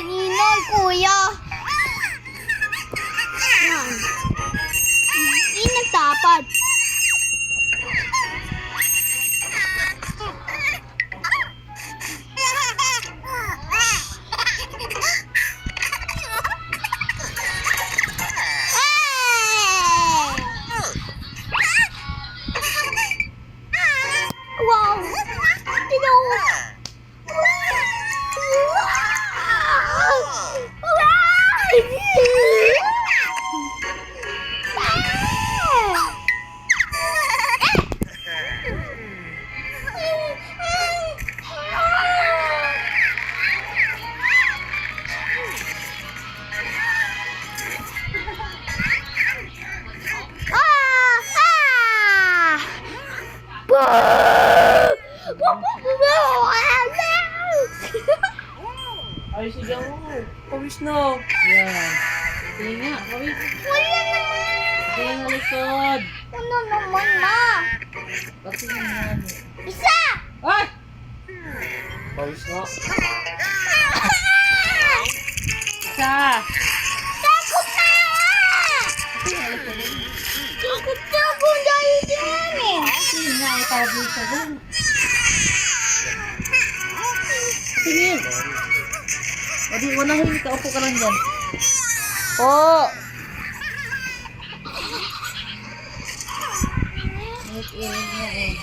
ingay, kuya. Yan. Hindi nagtapat. Wow! Tino! Ay, sige mo. Pawis na. Yan. Sige nga, pawis. Wala naman! Sige nga, likod. Ano naman, ma? Kasi naman. Isa! Ay! Pawis na. Isa. Takot na! Takot na ako dahil din eh. Sige nga, itabi sa doon. Tingin. Adi, unahin ka. Upo ka lang dyan. Po! Init-init nga eh.